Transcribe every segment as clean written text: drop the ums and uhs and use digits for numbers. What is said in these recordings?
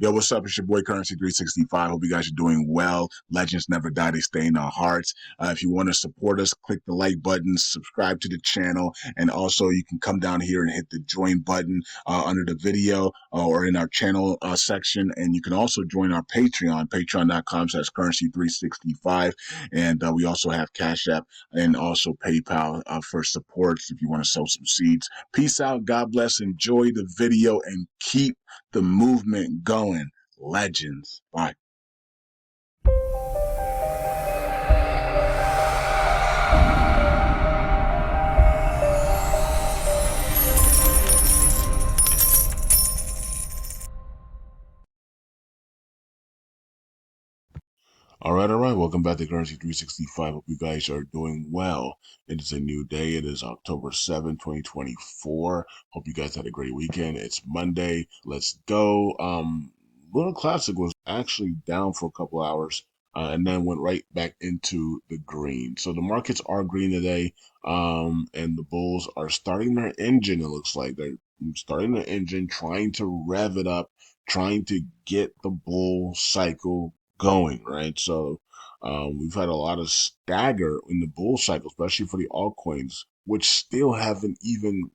Yo, what's up? It's your boy Currency 365. Hope you guys are doing well. Legends never die, they stay in our hearts. If you want to support us, click the like button, subscribe to the channel, and also you can come down here and hit the join button under the video or in our channel section. And you can also join our Patreon, patreon.com/currency365. And we also have Cash App and also PayPal for supports if you want to sow some seeds. Peace out. God bless. Enjoy the video and keep the movement going. Legends. Bye. All right. Welcome back to Currency 365. Hope you guys are doing well. It is a new day. It is October 7th, 2024. Hope you guys had a great weekend. It's Monday. Let's go. Little Classic was actually down for a couple hours and then went right back into the green. So the markets are green today. And the bulls are starting their engine. It looks like they're starting their engine, trying to rev it up, trying to get the bull cycle going, right? So we've had a lot of stagger in the bull cycle, especially for the altcoins, which still haven't even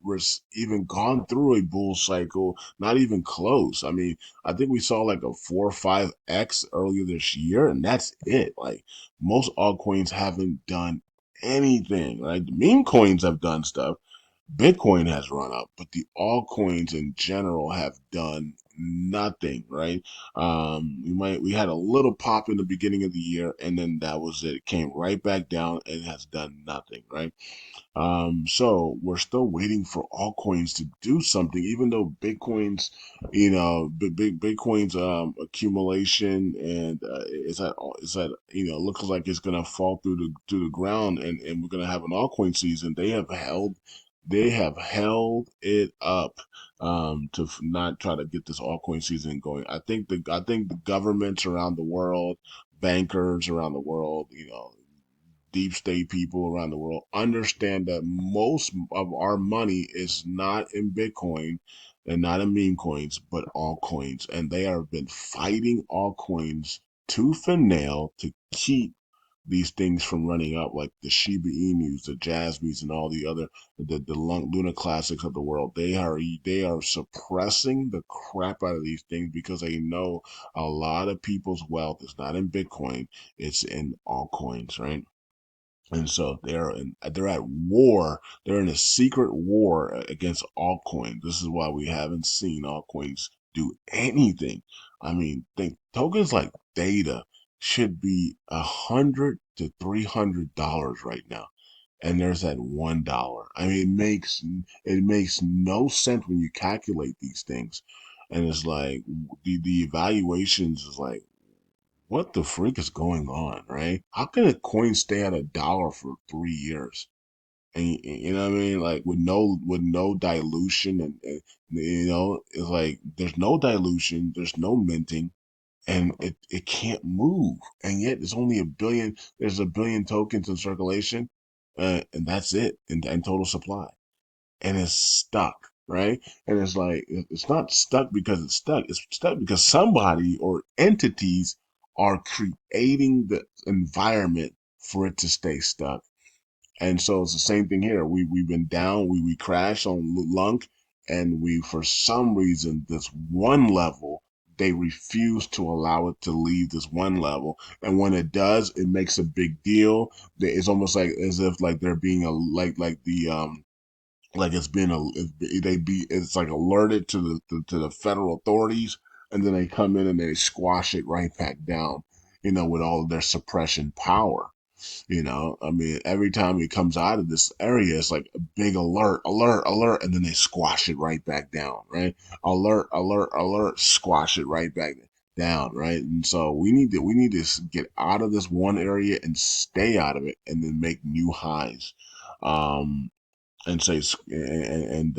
gone through a bull cycle, not even close. I mean, I think we saw like a 4 or 5x earlier this year, and that's it. Like most altcoins haven't done anything, right? The meme coins have done stuff. Bitcoin has run up, but the altcoins in general have done nothing, right? We had a little pop in the beginning of the year, and then that was it. It came right back down and has done nothing, right? So we're still waiting for altcoins to do something, even though Bitcoin's, Bitcoin's accumulation and looks like it's gonna fall through the ground, and we're gonna have an altcoin season. They have held it up to not try to get this altcoin season going. I think the governments around the world, bankers around the world, deep state people around the world understand that most of our money is not in Bitcoin and not in meme coins, but altcoins, and they have been fighting altcoins tooth and nail to keep these things from running up, like the Shiba Inus, the Jasmines, and all the other the Luna classics of the world. They are suppressing the crap out of these things because they know a lot of people's wealth is not in Bitcoin, it's in altcoins, right? And so they're at war. They're in a secret war against altcoins. This is why we haven't seen altcoins do anything. I mean, think tokens like Theta should be $100 to $300 right now, and there's at $1. I mean, it makes no sense when you calculate these things, and it's like the evaluations is like, what the freak is going on, right? How can a coin stay at $1 for 3 years? And you know what I mean? Like with no dilution, and it's like there's no dilution, there's no minting, and it can't move. And yet there's only a billion. There's a billion tokens in circulation, and that's it in total supply, and it's stuck, right? And it's like it's not stuck because it's stuck. It's stuck because somebody or entities are creating the environment for it to stay stuck. And so it's the same thing here. We've been down, we crashed on LUNC, and we for some reason this one level they refuse to allow it to leave this one level, and when it does, it makes a big deal. It's almost like as if like they're being a like the like it's been it's like alerted to the federal authorities, and then they come in and they squash it right back down, with all of their suppression power. I mean, every time it comes out of this area, it's like a big alert, alert, alert, and then they squash it right back down, right? Alert, alert, alert, squash it right back down, right? And so we need to get out of this one area and stay out of it, and then make new highs. Um, and say and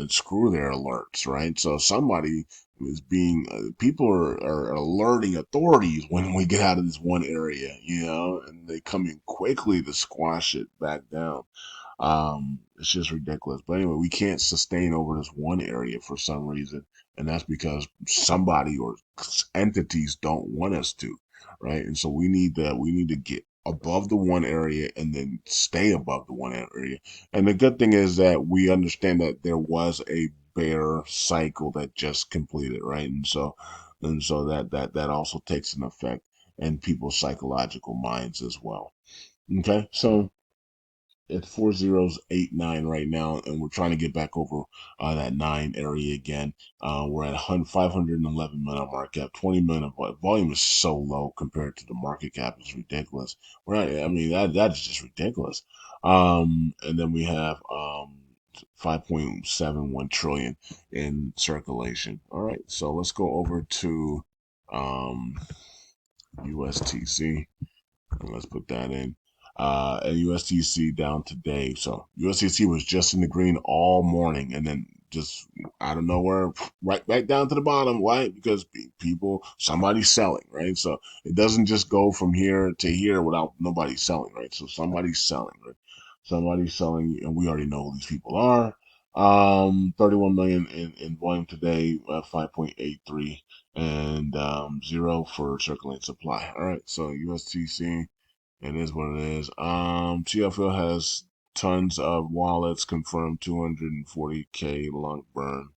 screw their alerts, right? So somebody is being people are alerting authorities when we get out of this one area, and they come in quickly to squash it back down. It's just ridiculous. But anyway, we can't sustain over this one area for some reason, and that's because somebody or entities don't want us to, right? And so we need to get above the one area and then stay above the one area. And the good thing is that we understand that there was a bear cycle that just completed, right? And so that also takes an effect in people's psychological minds as well. Okay, so it's 4089 right now, and we're trying to get back over that 9 area again. We're at 511 million market cap, 20 million of volume is so low compared to the market cap. It's ridiculous. Right? I mean that's just ridiculous. And then we have 5.71 trillion in circulation. All right, so let's go over to um, USTC. And let's put that in. And USTC down today. So USTC was just in the green all morning, and then just out of nowhere, right back down to the bottom. Why? Because somebody's selling, right? So it doesn't just go from here to here without nobody selling, right? So somebody's selling, right? Somebody's selling, and we already know who these people are. 31 million in volume today, 5.83, and zero for circulating supply. All right, so USTC, it is what it is. TFL has tons of wallets confirmed, 240K LUNC burn.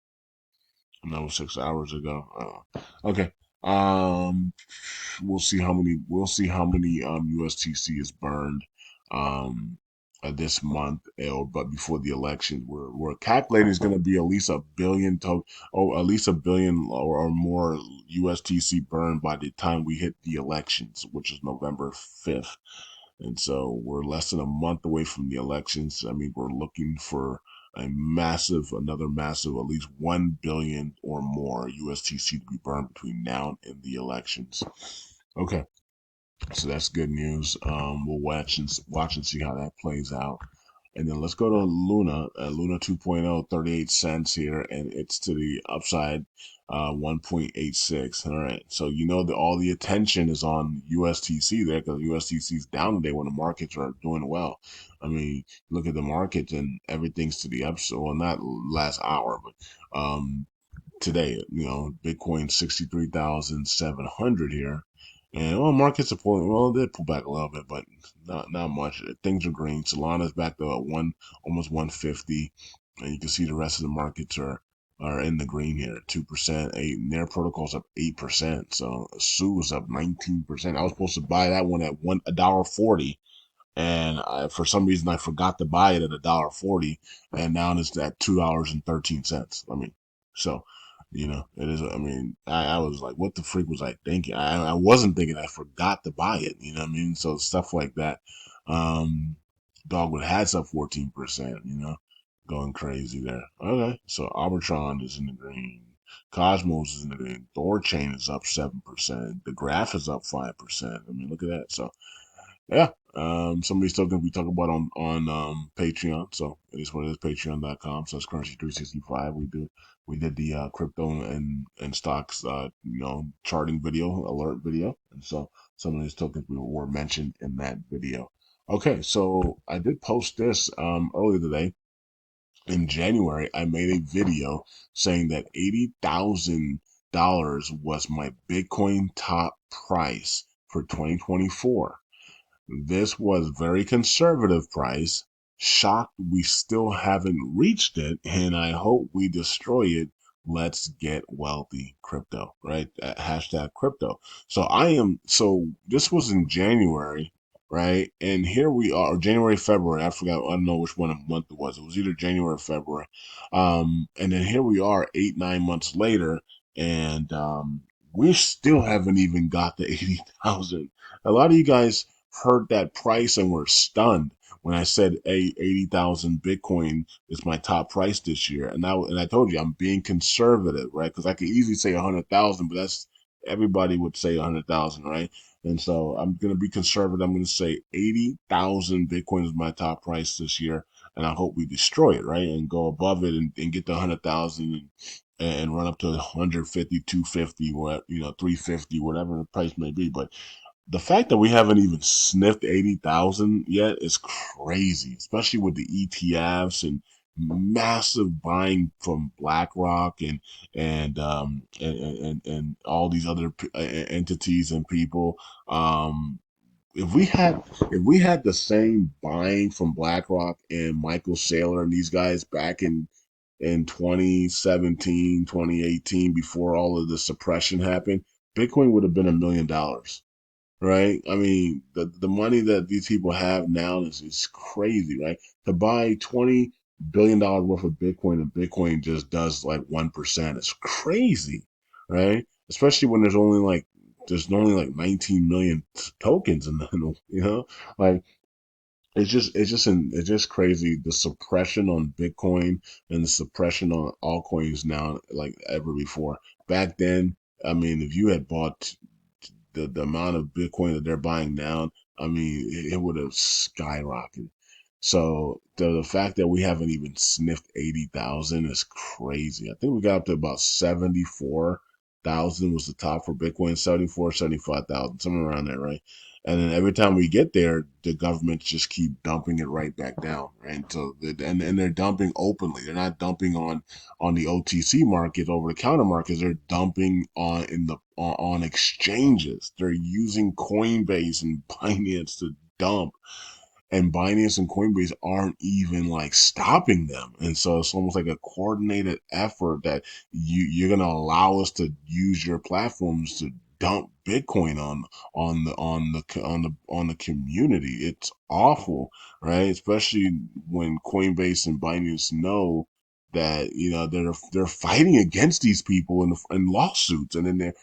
And that was 6 hours ago. Okay. Um, we'll see how many USTC is burned um this month, but before the election, we're calculating is going to be at least a billion at least a billion or more USTC burned by the time we hit the elections, which is November 5th. And so we're less than a month away from the elections. I mean, we're looking for another massive, at least 1 billion or more USTC to be burned between now and the elections. Okay, so that's good news. We'll watch and see how that plays out. And then let's go to Luna, Luna 2.0, 38 cents here, and it's to the upside, 1.86. All right. So you know that all the attention is on USTC there because USTC is down today when the markets are doing well. I mean, look at the markets and everything's to the upside. Well, not last hour, but today, Bitcoin 63,700 here. And well, markets are pulling. Well, they pull back a little bit, but not much. Things are green. Solana's back to almost 150, and you can see the rest of the markets are in the green here, 2%. Their protocol's up 8%. So Su is up 19%. I was supposed to buy that one at $1.40, and for some reason I forgot to buy it at $1.40, and now it's at $2.13. I mean, so it is. I mean, I was like, what the freak was I thinking? I wasn't thinking. I forgot to buy it. You know what I mean? So stuff like that. Um, Dogwood has up 14%. Going crazy there. Okay, so Arbitron is in the green. Cosmos is in the green. Thorchain is up 7%. The Graph is up 5%. I mean, look at that. So yeah. Somebody's still gonna be talking about on Patreon. So it is what it is, patreon.com. So it's currency 365. We did the crypto and stocks charting video, alert video. And so some of these tokens were mentioned in that video. Okay, so I did post this earlier today. In January, I made a video saying that $80,000 was my Bitcoin top price for 2024. This was very conservative price. Shocked we still haven't reached it, and I hope we destroy it. Let's get wealthy, crypto, right? Hashtag crypto. So this was in January, right? And here we are, January, February. I forgot. I don't know which one a month it was. It was either January or February. And then here we are 8, 9 months later, and we still haven't even got the 80,000. A lot of you guys heard that price and were stunned when I said 80,000 Bitcoin is my top price this year. And I told you I'm being conservative, right? Because I could easily say 100,000, but that's everybody would say 100,000, right? And so I'm going to be conservative. I'm going to say 80,000 Bitcoin is my top price this year. And I hope we destroy it, right? And go above it and get to 100,000 and run up to 150, 250, what, 350, whatever the price may be. But The fact that we haven't even sniffed 80,000 yet is crazy, especially with the ETFs and massive buying from BlackRock and all these other entities and people. Um, if we had the same buying from BlackRock and Michael Saylor and these guys back in 2017, 2018, before all of the suppression happened, Bitcoin would have been $1 million, right? I mean, the money that these people have now is crazy, right? To buy $20 billion worth of Bitcoin, and Bitcoin just does like 1%. It's crazy, right? Especially when there's only like 19 million tokens in the, like it's just crazy, the suppression on Bitcoin and the suppression on altcoins now like ever before. Back then, I mean, if you had bought the amount of Bitcoin that they're buying now, I mean, it would have skyrocketed. So the fact that we haven't even sniffed 80,000 is crazy. I think we got up to about 74,000 was the top for Bitcoin, 74, 75,000, somewhere around there, right? And then every time we get there, the governments just keep dumping it right back down, right? And they're dumping openly. They're not dumping on the OTC market, over the counter markets. They're dumping on exchanges. They're using Coinbase and Binance to dump, and Binance and Coinbase aren't even like stopping them. And so it's almost like a coordinated effort that you're gonna allow us to use your platforms to dump Bitcoin on the community. It's awful, right? Especially when Coinbase and Binance know that they're fighting against these people in lawsuits, and then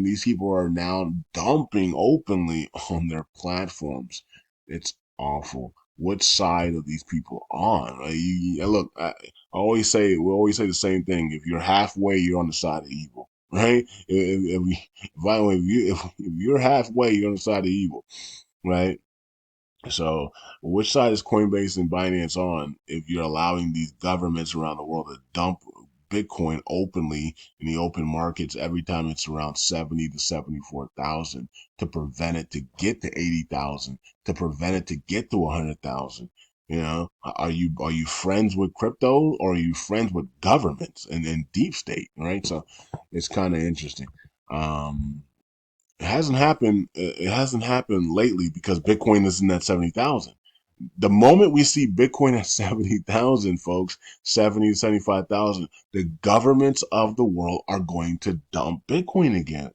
these people are now dumping openly on their platforms. It's awful. What side are these people on? Look, we always say the same thing. If you're halfway, you're on the side of evil, right? If you're halfway, you're on the side of evil, right? So, which side is Coinbase and Binance on if you're allowing these governments around the world to dump Bitcoin openly in the open markets every time it's around 70 to 74,000, to prevent it to get to 80,000, to prevent it to get to 100,000? Are you friends with crypto, or are you friends with governments and deep state, right? So it's kind of interesting. Um, it hasn't happened lately because Bitcoin isn't at 70,000. The moment we see Bitcoin at 70,000, folks, 70 to 75,000, the governments of the world are going to dump Bitcoin again.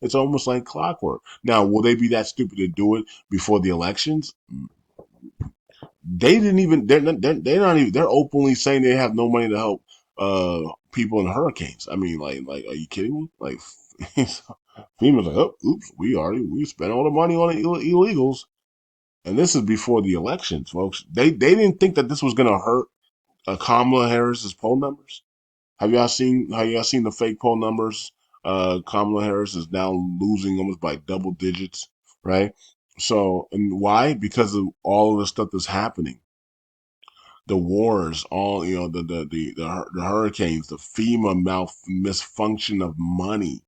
It's almost like clockwork. Now, will they be that stupid to do it before the elections? They didn't even, they're not even, they're openly saying they have no money to help people in hurricanes. I mean, are you kidding me? Like, FEMA's like, oh, oops, we spent all the money on illegals. And this is before the elections, folks. They didn't think that this was going to hurt Kamala Harris's poll numbers. Have y'all seen the fake poll numbers? Kamala Harris is now losing almost by double digits, right? So, and why? Because of all of the stuff that's happening, the wars, all the hurricanes, the FEMA misfunction of money,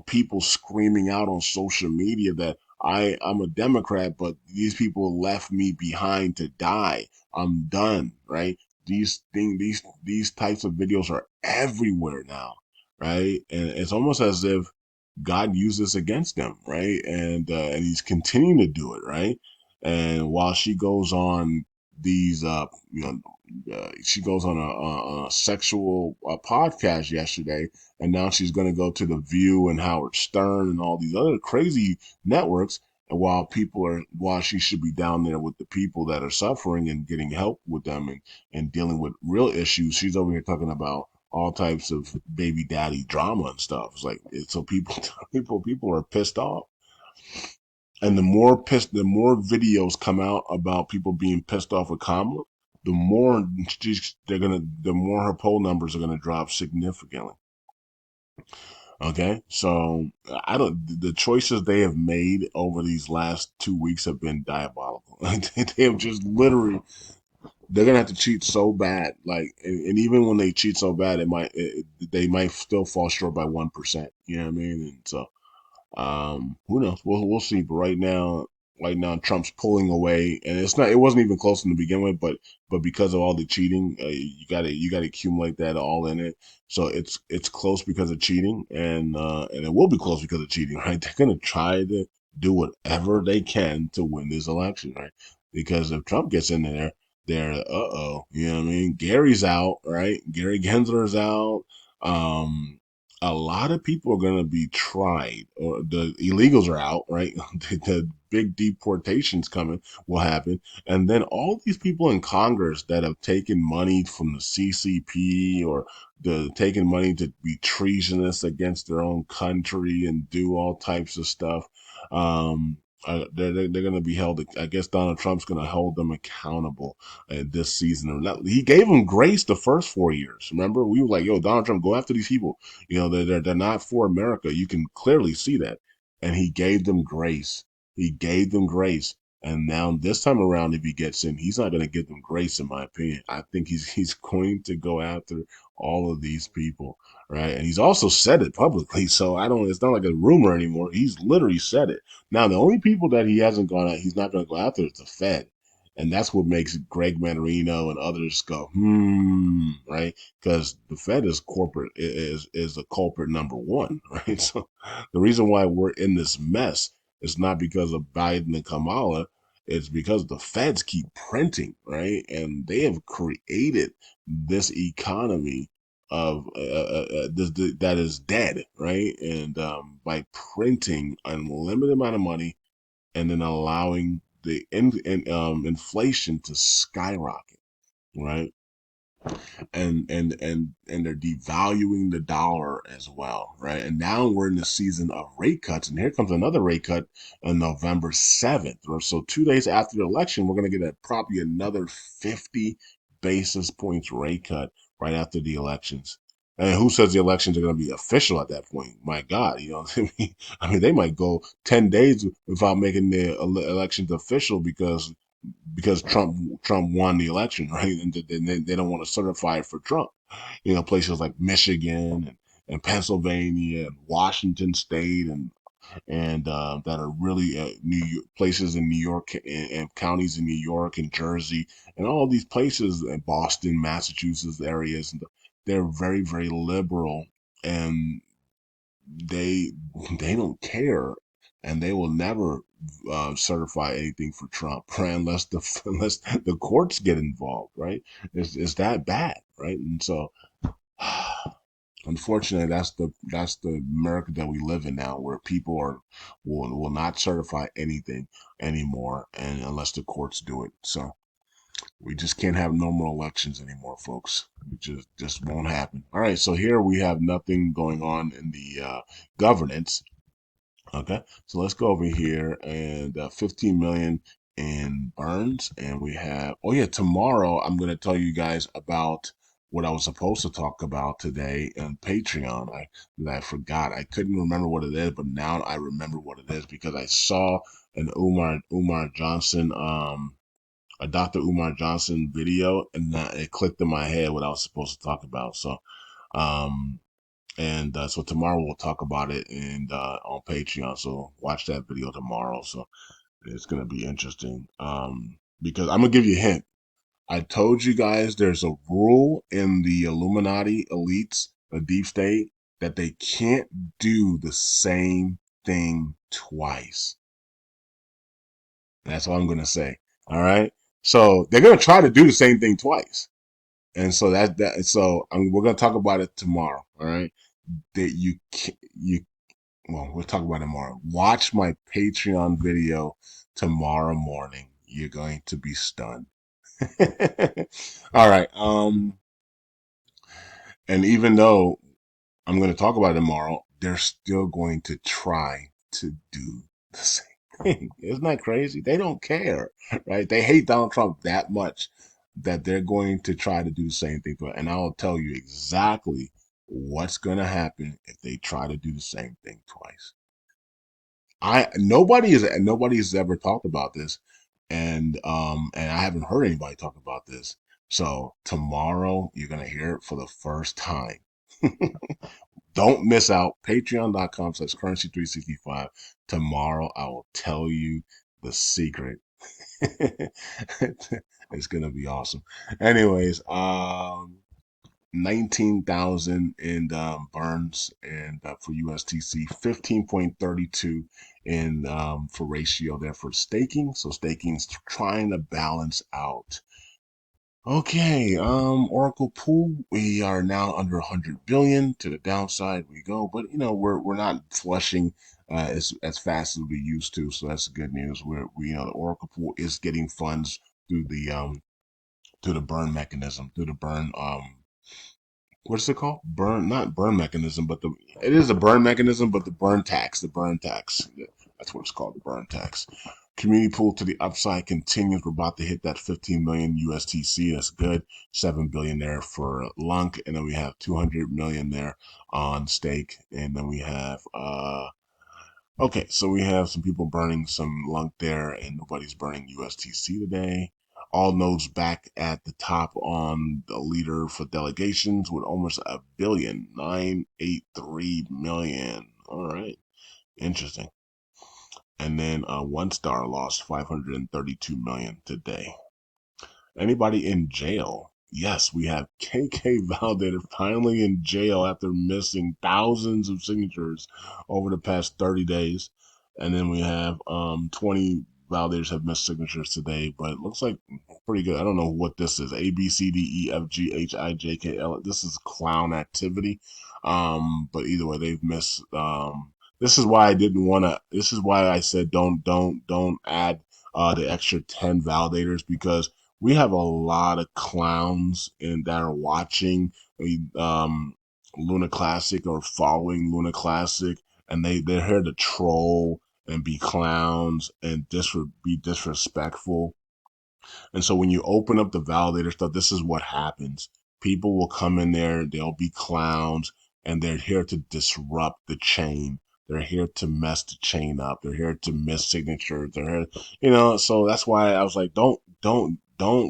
people screaming out on social media that I'm a Democrat, but these people left me behind to die. I'm done, right? These types of videos are everywhere now, right? And it's almost as if God used this against them, right? And he's continuing to do it, right? And while she goes on these, she goes on a sexual podcast yesterday, and now she's going to go to The View and Howard Stern and all these other crazy networks. And while she should be down there with the people that are suffering and getting help with them and dealing with real issues, she's over here talking about all types of baby daddy drama and stuff. So people people are pissed off. And the more videos come out about people being pissed off with Kamala, the more her poll numbers are gonna drop significantly. Okay, so I don't. The choices they have made over these last 2 weeks have been diabolical. They have just literally. They're gonna have to cheat so bad, and even when they cheat so bad, they might still fall short by 1%. You know what I mean? And so Who knows? We'll see. But right now, Trump's pulling away, and it's not. It wasn't even close to begin with, but because of all the cheating, you gotta accumulate that all in it. So it's close because of cheating, and it will be close because of cheating, right? They're gonna try to do whatever they can to win this election, right? Because if Trump gets in there, they're you know what I mean? Gary's out, right? Gary Gensler's out. Um, a lot of people are going to be tried, or the illegals are out, right? The big deportations coming will happen. And then all these people in Congress that have taken money from the CCP or taken money to be treasonous against their own country and do all types of stuff. They're going to be held. I guess Donald Trump's going to hold them accountable this season. He gave them grace the first 4 years. Remember, we were like, "Yo, Donald Trump, go after these people. You know, they're not for America. You can clearly see that." And he gave them grace. He gave them grace. And now this time around, if he gets in, he's not going to give them grace, in my opinion. I think he's going to go after all of these people, right? And he's also said it publicly, so I don't. It's not like a rumor anymore. He's literally said it. Now, the only people that he hasn't gone at, he's not going to go after is the Fed. And that's what makes Greg Manarino and others go, right? Because the Fed is is a culprit number one, right? So the reason why we're in this mess is not because of Biden and Kamala. It's because the Feds keep printing, right? And they have created this economy of that is dead, right? And by printing unlimited amount of money and then allowing the inflation to skyrocket, right? And they're devaluing the dollar as well, right? And now we're in the season of rate cuts, and here comes another rate cut on November 7th, or so 2 days after the election. We're going to get probably another 50 basis points rate cut right after the elections. And who says the elections are going to be official at that point? My God, you know, I mean, they might go 10 days without making the elections official because Trump won the election, right? And they don't want to certify it for Trump. You know, places like Michigan and Pennsylvania and Washington State and that are really New York, places in New York and counties in New York and Jersey and all these places in Boston, Massachusetts areas. And they're very liberal, and they they don't care, and they will never certify anything for Trump, right? Unless the courts get involved, right? It's that bad, right? And so, unfortunately, that's the America that we live in now, where people will not certify anything anymore, and unless the courts do it. So we just can't have normal elections anymore, folks. It just won't happen. All right, so here we have nothing going on in the governance. Okay, so let's go over here and 15 million in burns, and we have. Oh yeah, tomorrow I'm going to tell you guys about what I was supposed to talk about today on Patreon. I forgot. I couldn't remember what it is, but now I remember what it is because I saw an Umar Johnson a Dr. Umar Johnson video, and it clicked in my head what I was supposed to talk about. So, um, so tomorrow we'll talk about it and on Patreon. So watch that video tomorrow. So it's gonna be interesting. Because I'm gonna give you a hint. I told you guys there's a rule in the Illuminati elites, the deep state, that they can't do the same thing twice. That's all I'm gonna say. All right. So they're gonna try to do the same thing twice. And so we're gonna talk about it tomorrow. All right. That you well, we'll talk about it tomorrow. Watch my Patreon video tomorrow morning. You're going to be stunned. All right. And even though I'm going to talk about it tomorrow, they're still going to try to do the same thing. Isn't that crazy? They don't care, right? They hate Donald Trump that much that they're going to try to do the same thing. And I'll tell you exactly what's going to happen if they try to do the same thing twice. Nobody's ever talked about this, and I haven't heard anybody talk about this. So tomorrow you're gonna hear it for the first time. don't miss out. Patreon.com/currency365. Tomorrow I will tell you the secret. It's gonna be awesome. Anyways, 19,000 in burns and for USTC, 15.32 in for ratio there for staking. So staking's trying to balance out. Okay, Oracle pool, we are now under 100 billion. To the downside we go, but we're not flushing as fast as we used to, so that's good news. The Oracle pool is getting funds through the burn mechanism, through the burn what's it called? Burn, not burn mechanism, but it is a burn mechanism, but the burn tax, that's what it's called, the burn tax. Community pool to the upside continues. We're about to hit that 15 million USTC. That's good. 7 billion there for LUNC, and then we have 200 million there on stake, and then we have okay, so we have some people burning some LUNC there, and nobody's burning USTC today. All nodes back at the top on the leader for delegations with almost a billion, 983 million. All right, interesting. And then One Star lost 532 million today. Anybody in jail? Yes, we have KK Validator finally in jail after missing thousands of signatures over the past 30 days. And then we have 20 validators have missed signatures today, but it looks like pretty good. I don't know what this is. A, B, C, D, E, F, G, H, I, J, K, L. This is clown activity. But either way, they've missed. This is why I didn't want to. This is why I said don't add the extra 10 validators, because we have a lot of clowns that are watching um, Luna Classic or following Luna Classic, and they're here to troll and be clowns and be disrespectful. And so when you open up the validator stuff, this is what happens. People will come in there, they'll be clowns, and they're here to disrupt the chain. They're here to mess the chain up. They're here to miss signatures. They're here, so that's why I was like, don't.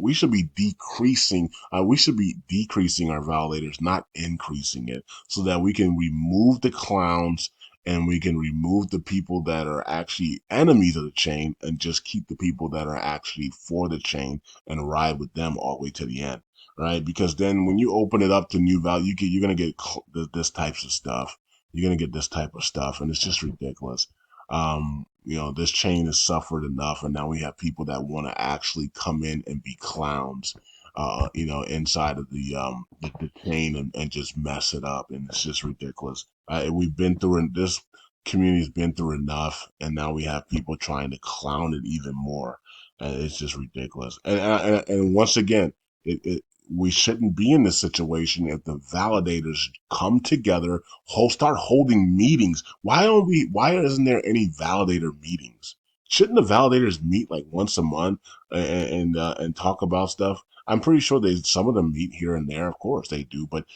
We should be decreasing. We should be decreasing our validators, not increasing it, so that we can remove the clowns and we can remove the people that are actually enemies of the chain and just keep the people that are actually for the chain and ride with them all the way to the end, right? Because then when you open it up to new value, you're going to get this types of stuff. You're going to get this type of stuff, and it's just ridiculous. This chain has suffered enough, and now we have people that want to actually come in and be clowns, inside of the chain and just mess it up, and it's just ridiculous. We've been through, and this community's been through enough, and now we have people trying to clown it even more, and it's just ridiculous. And once again, we shouldn't be in this situation if the validators come together, start holding meetings. Why isn't there any validator meetings? Shouldn't the validators meet like once a month and talk about stuff? I'm pretty sure some of them meet here and there. Of course they do, but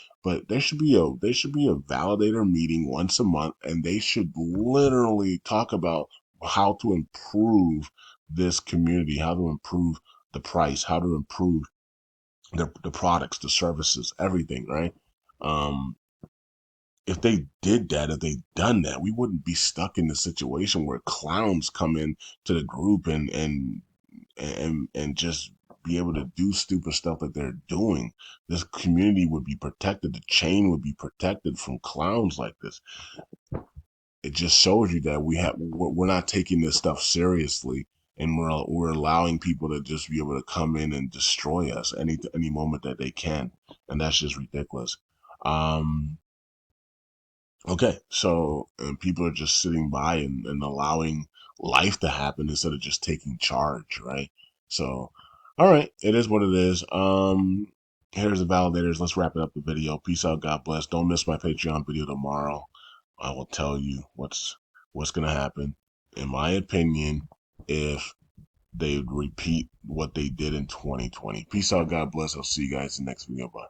there should be a validator meeting once a month, and they should literally talk about how to improve this community, how to improve the price, how to improve the products, the services, everything, right? If they did that, if they done that, we wouldn't be stuck in the situation where clowns come in to the group and just be able to do stupid stuff that they're doing. This community would be protected. The chain would be protected from clowns like this. It just shows you that we're not taking this stuff seriously, and we're allowing people to just be able to come in and destroy us any moment that they can, and that's just ridiculous. Okay, so people are just sitting by and allowing life to happen instead of just taking charge, right? So, all right, it is what it is. Here's the validators. Let's wrap it up the video. Peace out. God bless. Don't miss my Patreon video tomorrow. I will tell you what's gonna happen. In my opinion, if they repeat what they did in 2020. Peace out. God bless. I'll see you guys in the next video. Bye.